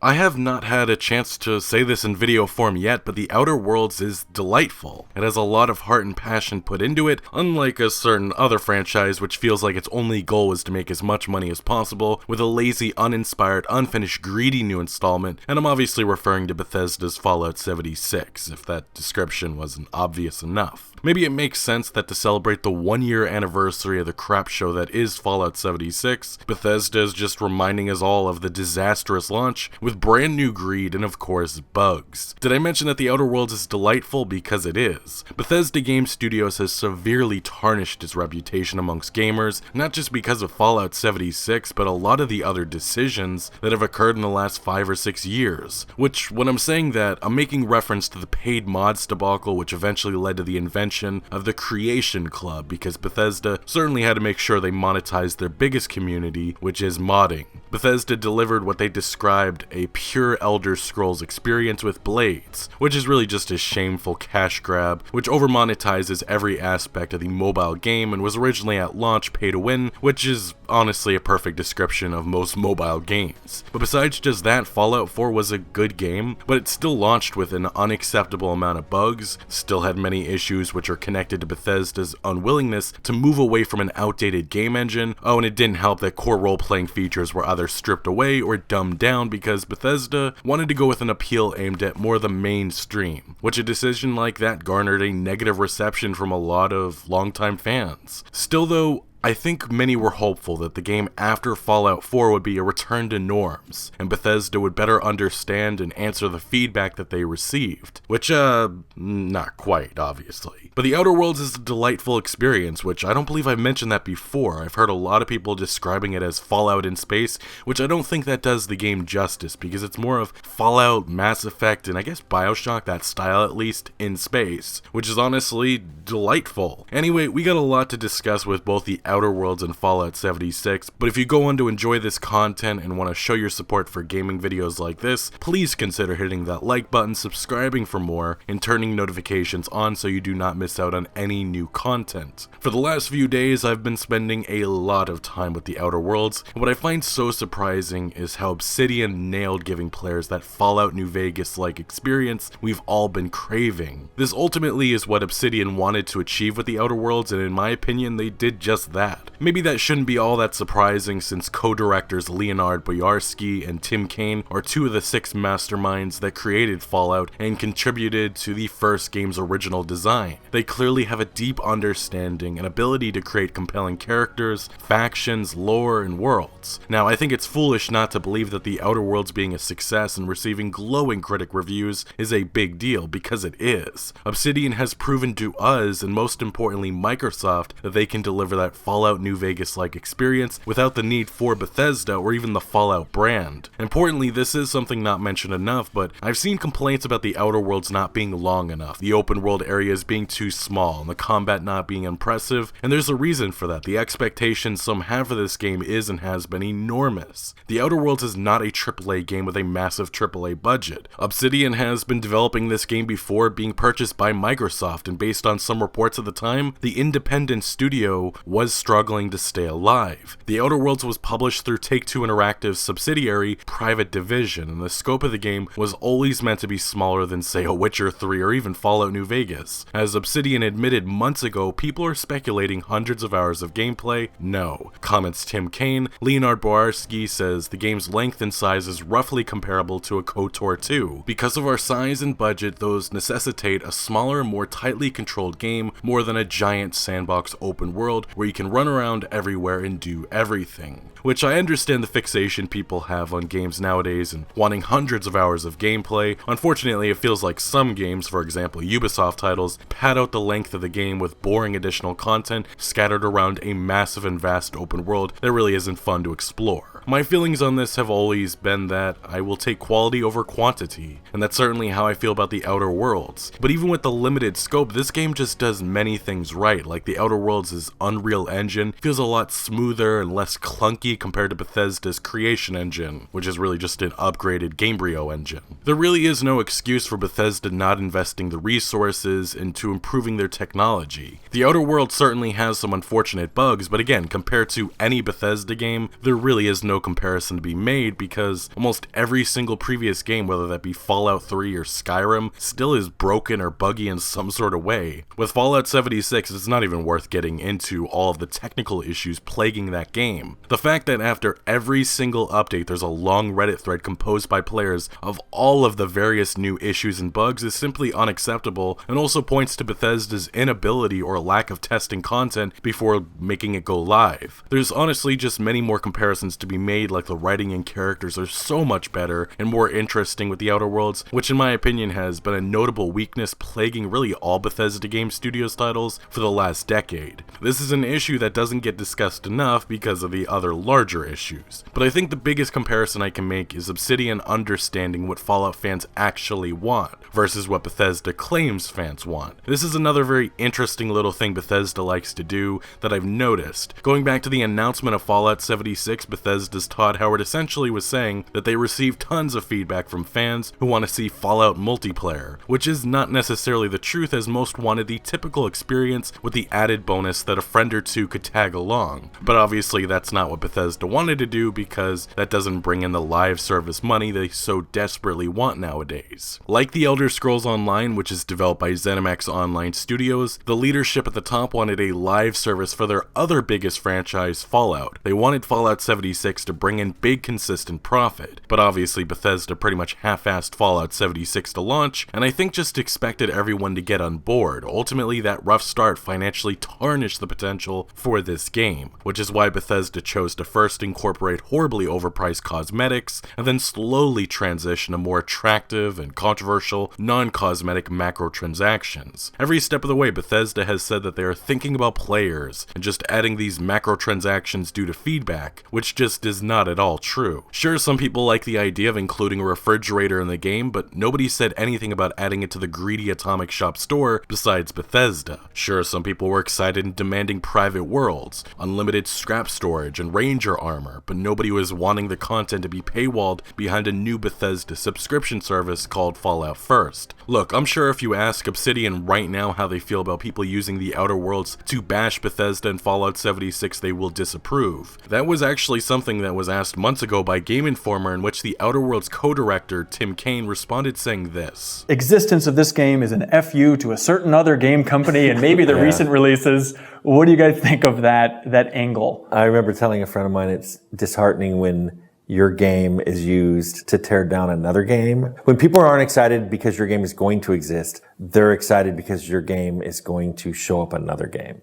I have not had a chance to say this in video form yet, but The Outer Worlds is delightful. It has a lot of heart and passion put into it, unlike a certain other franchise which feels like its only goal is to make as much money as possible, with a lazy, uninspired, unfinished, greedy new installment, and I'm obviously referring to Bethesda's Fallout 76, if that description wasn't obvious enough. Maybe it makes sense that to celebrate the 1-year anniversary of the crap show that is Fallout 76, Bethesda is just reminding us all of the disastrous launch with brand new greed and of course bugs. Did I mention that The Outer Worlds is delightful? Because it is. Bethesda Game Studios has severely tarnished its reputation amongst gamers, not just because of Fallout 76, but a lot of the other decisions that have occurred in the last 5 or 6 years. Which, when I'm saying that, I'm making reference to the paid mods debacle which eventually led to the invention of the Creation Club, because Bethesda certainly had to make sure they monetized their biggest community, which is modding. Bethesda delivered what they described a pure Elder Scrolls experience with Blades, which is really just a shameful cash grab, which over-monetizes every aspect of the mobile game and was originally at launch pay to win, which is honestly a perfect description of most mobile games. But besides just that, Fallout 4 was a good game, but it still launched with an unacceptable amount of bugs, still had many issues which are connected to Bethesda's unwillingness to move away from an outdated game engine. Oh, and it didn't help that core role-playing features were either stripped away or dumbed down because Bethesda wanted to go with an appeal aimed at more the mainstream, which a decision like that garnered a negative reception from a lot of longtime fans. Still though, I think many were hopeful that the game after Fallout 4 would be a return to norms, and Bethesda would better understand and answer the feedback that they received. Which, not quite, obviously. But The Outer Worlds is a delightful experience, which I don't believe I mentioned that before. I've heard a lot of people describing it as Fallout in space, which I don't think that does the game justice, because it's more of Fallout, Mass Effect, and I guess Bioshock, that style at least, in space, which is honestly delightful. Anyway, we got a lot to discuss with both The Outer Worlds and Fallout 76, but if you go on to enjoy this content and want to show your support for gaming videos like this, please consider hitting that like button, subscribing for more, and turning notifications on so you do not miss out on any new content. For the last few days, I've been spending a lot of time with The Outer Worlds, and what I find so surprising is how Obsidian nailed giving players that Fallout New Vegas-like experience we've all been craving. This ultimately is what Obsidian wanted to achieve with The Outer Worlds, and in my opinion, they did just that. Maybe that shouldn't be all that surprising since co-directors Leonard Boyarsky and Tim Kaine are 2 of the 6 masterminds that created Fallout and contributed to the first game's original design. They clearly have a deep understanding and ability to create compelling characters, factions, lore, and worlds. Now, I think it's foolish not to believe that The Outer Worlds being a success and receiving glowing critic reviews is a big deal, because it is. Obsidian has proven to us, and most importantly Microsoft, that they can deliver that Fallout New Vegas-like experience without the need for Bethesda or even the Fallout brand. Importantly, this is something not mentioned enough, but I've seen complaints about The Outer Worlds not being long enough, the open world areas being too small, and the combat not being impressive, and there's a reason for that. The expectations some have for this game is and has been enormous. The Outer Worlds is not a AAA game with a massive AAA budget. Obsidian has been developing this game before being purchased by Microsoft, and based on some reports at the time, the independent studio was struggling to stay alive. The Outer Worlds was published through Take-Two Interactive's subsidiary, Private Division, and the scope of the game was always meant to be smaller than, say, a Witcher 3 or even Fallout New Vegas. As Obsidian admitted months ago, people are speculating hundreds of hours of gameplay. No, comments Tim Kaine. Leonard Boyarsky says the game's length and size is roughly comparable to a KOTOR 2. Because of our size and budget, those necessitate a smaller, more tightly controlled game more than a giant sandbox open world where you can run around everywhere and do everything. Which I understand the fixation people have on games nowadays and wanting hundreds of hours of gameplay. Unfortunately, it feels like some games, for example Ubisoft titles, pad out the length of the game with boring additional content scattered around a massive and vast open world that really isn't fun to explore. My feelings on this have always been that I will take quality over quantity, and that's certainly how I feel about The Outer Worlds. But even with the limited scope, this game just does many things right. Like The Outer Worlds' Unreal Engine feels a lot smoother and less clunky compared to Bethesda's Creation Engine, which is really just an upgraded Gamebryo engine. There really is no excuse for Bethesda not investing the resources into improving their technology. The Outer Worlds certainly has some unfortunate bugs, but again, compared to any Bethesda game, there really is no no comparison to be made because almost every single previous game, whether that be Fallout 3 or Skyrim, still is broken or buggy in some sort of way. With Fallout 76, it's not even worth getting into all of the technical issues plaguing that game. The fact that after every single update there's a long Reddit thread composed by players of all of the various new issues and bugs is simply unacceptable, and also points to Bethesda's inability or lack of testing content before making it go live. There's honestly just many more comparisons to be made, like the writing and characters are so much better and more interesting with the Outer Worlds, which in my opinion has been a notable weakness plaguing really all Bethesda Game Studios titles for the last decade. This is an issue that doesn't get discussed enough because of the other larger issues. But I think the biggest comparison I can make is Obsidian understanding what Fallout fans actually want versus what Bethesda claims fans want. This is another very interesting little thing Bethesda likes to do that I've noticed. Going back to the announcement of Fallout 76, Bethesda's Todd Howard essentially was saying that they received tons of feedback from fans who want to see Fallout multiplayer, which is not necessarily the truth, as most wanted the typical experience with the added bonus that a friend or two could tag along. But obviously that's not what Bethesda wanted to do, because that doesn't bring in the live service money they so desperately want nowadays. Like the Elder Scrolls Online, which is developed by ZeniMax Online Studios, the leadership at the top wanted a live service for their other biggest franchise, Fallout. They wanted Fallout 76 to bring in big consistent profit, but obviously Bethesda pretty much half-assed Fallout 76 to launch, and I think just expected everyone to get on board. Ultimately, that rough start financially tarnished the potential for this game, which is why Bethesda chose to first incorporate horribly overpriced cosmetics, and then slowly transition to more attractive and controversial non-cosmetic macrotransactions. Every step of the way, Bethesda has said that they are thinking about players and just adding these macrotransactions due to feedback, which just is not at all true. Sure, some people like the idea of including a refrigerator in the game, but nobody said anything about adding it to the greedy Atomic Shop store besides Bethesda. Sure, some people were excited and demanding private worlds, unlimited scrap storage, and ranger armor, but nobody was wanting the content to be paywalled behind a new Bethesda subscription service called Fallout First. Look, I'm sure if you ask Obsidian right now how they feel about people using the Outer Worlds to bash Bethesda and Fallout 76, they will disapprove. That was actually something that was asked months ago by Game Informer, in which the Outer Worlds co-director Tim Cain responded saying this: "Existence of this game is an FU to a certain other game company and maybe the recent releases." What do you guys think of that angle? I remember telling a friend of mine it's disheartening when your game is used to tear down another game. When people aren't excited because your game is going to exist, they're excited because your game is going to show up another game.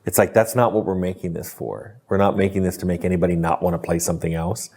It's like, that's not what we're making this for. We're not making this to make anybody not want to play something else.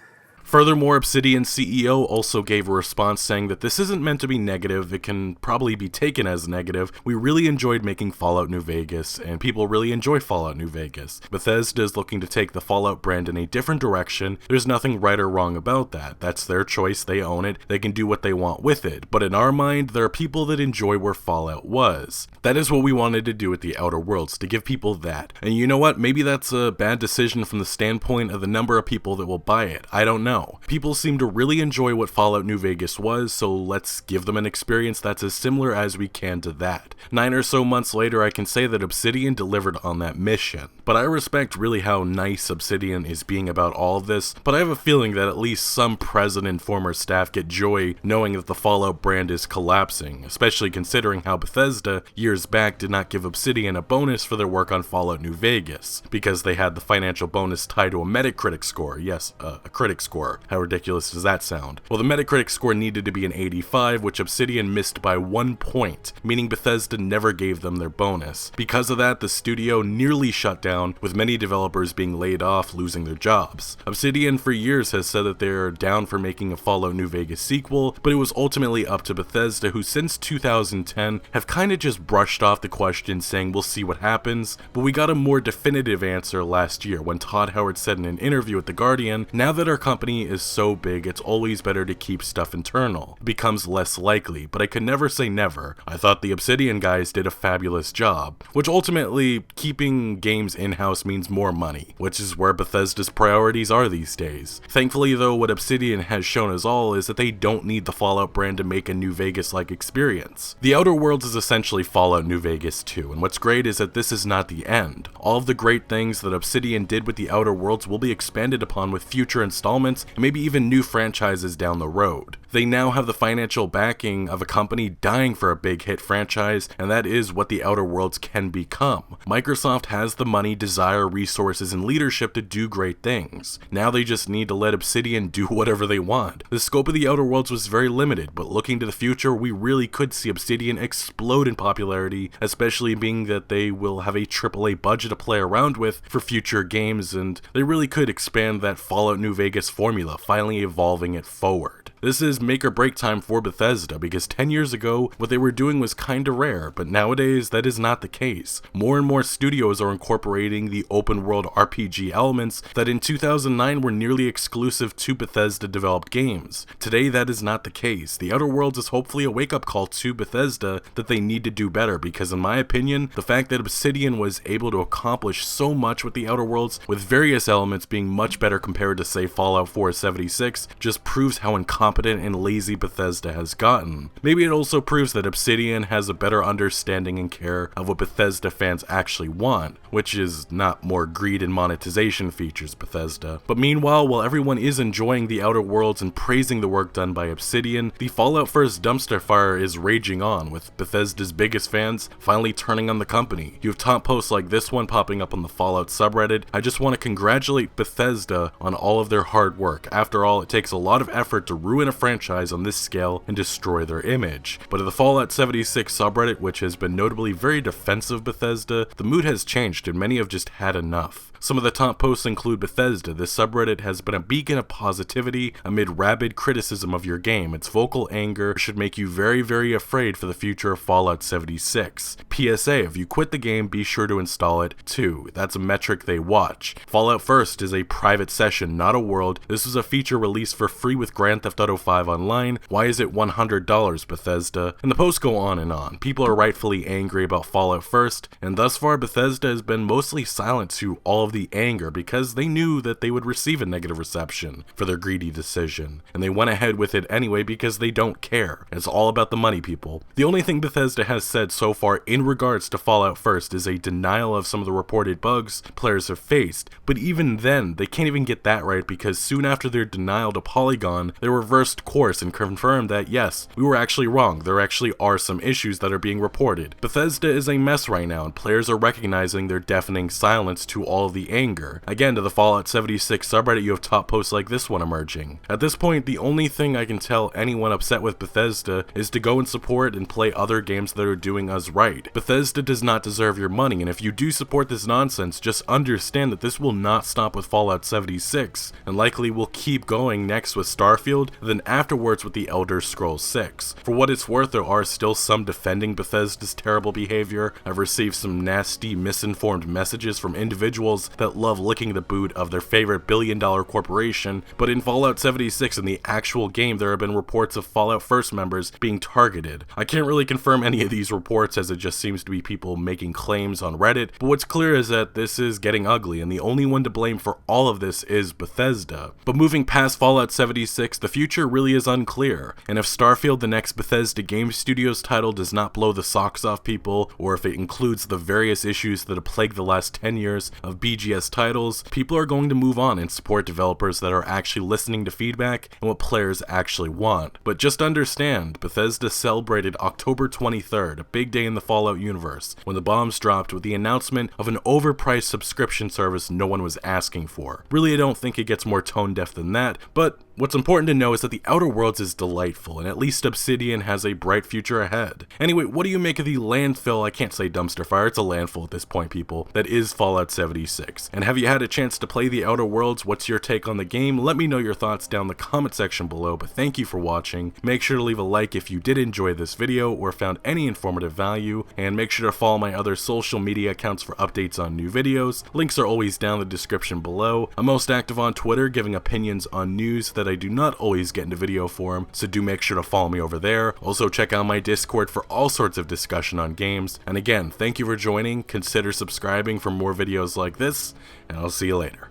Furthermore, Obsidian's CEO also gave a response saying that this isn't meant to be negative, it can probably be taken as negative. We really enjoyed making Fallout New Vegas, and people really enjoy Fallout New Vegas. Bethesda is looking to take the Fallout brand in a different direction. There's nothing right or wrong about that. That's their choice, they own it, they can do what they want with it. But in our mind, there are people that enjoy where Fallout was. That is what we wanted to do with the Outer Worlds, to give people that. And you know what? Maybe that's a bad decision from the standpoint of the number of people that will buy it. I don't know. People seem to really enjoy what Fallout New Vegas was, so let's give them an experience that's as similar as we can to that. 9 or so months later, I can say that Obsidian delivered on that mission. But I respect really how nice Obsidian is being about all of this, but I have a feeling that at least some president and former staff get joy knowing that the Fallout brand is collapsing, especially considering how Bethesda, years back, did not give Obsidian a bonus for their work on Fallout New Vegas, because they had the financial bonus tied to a Metacritic score. Yes, a critic score. How ridiculous does that sound? Well, the Metacritic score needed to be an 85, which Obsidian missed by 1 point, meaning Bethesda never gave them their bonus. Because of that, the studio nearly shut down, with many developers being laid off, losing their jobs. Obsidian for years has said that they're down for making a Fallout New Vegas sequel, but it was ultimately up to Bethesda, who since 2010 have kinda just brushed off the question, saying we'll see what happens. But we got a more definitive answer last year when Todd Howard said in an interview with The Guardian, now that our company company is so big, it's always better to keep stuff internal. It becomes less likely, but I could never say never. I thought the Obsidian guys did a fabulous job, which ultimately, keeping games in-house means more money, which is where Bethesda's priorities are these days. Thankfully though, what Obsidian has shown us all is that they don't need the Fallout brand to make a New Vegas-like experience. The Outer Worlds is essentially Fallout New Vegas 2, and what's great is that this is not the end. All of the great things that Obsidian did with the Outer Worlds will be expanded upon with future installments, and maybe even new franchises down the road. They now have the financial backing of a company dying for a big hit franchise, and that is what the Outer Worlds can become. Microsoft has the money, desire, resources, and leadership to do great things. Now they just need to let Obsidian do whatever they want. The scope of the Outer Worlds was very limited, but looking to the future, we really could see Obsidian explode in popularity, especially being that they will have a AAA budget to play around with for future games, and they really could expand that Fallout New Vegas formula, finally evolving it forward. This is make or break time for Bethesda, because 10 years ago, what they were doing was kinda rare, but nowadays that is not the case. More and more studios are incorporating the open world RPG elements that in 2009 were nearly exclusive to Bethesda developed games. Today that is not the case. The Outer Worlds is hopefully a wake-up call to Bethesda that they need to do better, because in my opinion, the fact that Obsidian was able to accomplish so much with the Outer Worlds, with various elements being much better compared to say Fallout 476, just proves how incompetent and lazy Bethesda has gotten. Maybe it also proves that Obsidian has a better understanding and care of what Bethesda fans actually want, which is not more greed and monetization features Bethesda. But meanwhile, while everyone is enjoying the Outer Worlds and praising the work done by Obsidian, the Fallout First dumpster fire is raging on, with Bethesda's biggest fans finally turning on the company. You have top posts like this one popping up on the Fallout subreddit. I just want to congratulate Bethesda on all of their hard work. After all, it takes a lot of effort to ruin a franchise on this scale and destroy their image. But at the Fallout 76 subreddit, which has been notably very defensive of Bethesda, the mood has changed and many have just had enough. Some of the top posts include Bethesda. This subreddit has been a beacon of positivity amid rabid criticism of your game. Its vocal anger should make you very, very afraid for the future of Fallout 76. PSA, if you quit the game, be sure to install it too. That's a metric they watch. Fallout First is a private session, not a world. This is a feature released for free with Grand Theft Auto 5 Online. Why is it $100, Bethesda? And the posts go on and on. People are rightfully angry about Fallout First, and thus far Bethesda has been mostly silent to all of the anger because they knew that they would receive a negative reception for their greedy decision, and they went ahead with it anyway because they don't care. It's all about the money, people. The only thing Bethesda has said so far in regards to Fallout First is a denial of some of the reported bugs players have faced, but even then, they can't even get that right because soon after their denial to Polygon, they reversed course and confirmed that yes, we were actually wrong, there actually are some issues that are being reported. Bethesda is a mess right now, and players are recognizing their deafening silence to all of the anger. Again, to the Fallout 76 subreddit, you have top posts like this one emerging. At this point, the only thing I can tell anyone upset with Bethesda is to go and support and play other games that are doing us right. Bethesda does not deserve your money, and if you do support this nonsense, just understand that this will not stop with Fallout 76, and likely will keep going next with Starfield, and then afterwards with the Elder Scrolls 6. For what it's worth, there are still some defending Bethesda's terrible behavior. I've received some nasty, misinformed messages from individuals that love licking the boot of their favorite billion-dollar corporation, but in Fallout 76 in the actual game there have been reports of Fallout First members being targeted. I can't really confirm any of these reports as it just seems to be people making claims on Reddit, but what's clear is that this is getting ugly and the only one to blame for all of this is Bethesda. But moving past Fallout 76, the future really is unclear, and if Starfield, the next Bethesda Game Studios title, does not blow the socks off people, or if it includes the various issues that have plagued the last 10 years of BGS titles, people are going to move on and support developers that are actually listening to feedback and what players actually want. But just understand, Bethesda celebrated October 23rd, a big day in the Fallout universe, when the bombs dropped with the announcement of an overpriced subscription service no one was asking for. Really, I don't think it gets more tone deaf than that, but What's important to know is that the Outer Worlds is delightful, and at least Obsidian has a bright future ahead. Anyway, what do you make of the landfill, I can't say dumpster fire, it's a landfill at this point, people, that is Fallout 76? And have you had a chance to play the Outer Worlds? What's your take on the game? Let me know your thoughts down in the comment section below, but thank you for watching. Make sure to leave a like if you did enjoy this video or found any informative value, and make sure to follow my other social media accounts for updates on new videos. Links are always down in the description below. I'm most active on Twitter, giving opinions on news that I do not always get into video form, so do make sure to follow me over there. Also check out my Discord for all sorts of discussion on games. And again, thank you for joining, consider subscribing for more videos like this, and I'll see you later.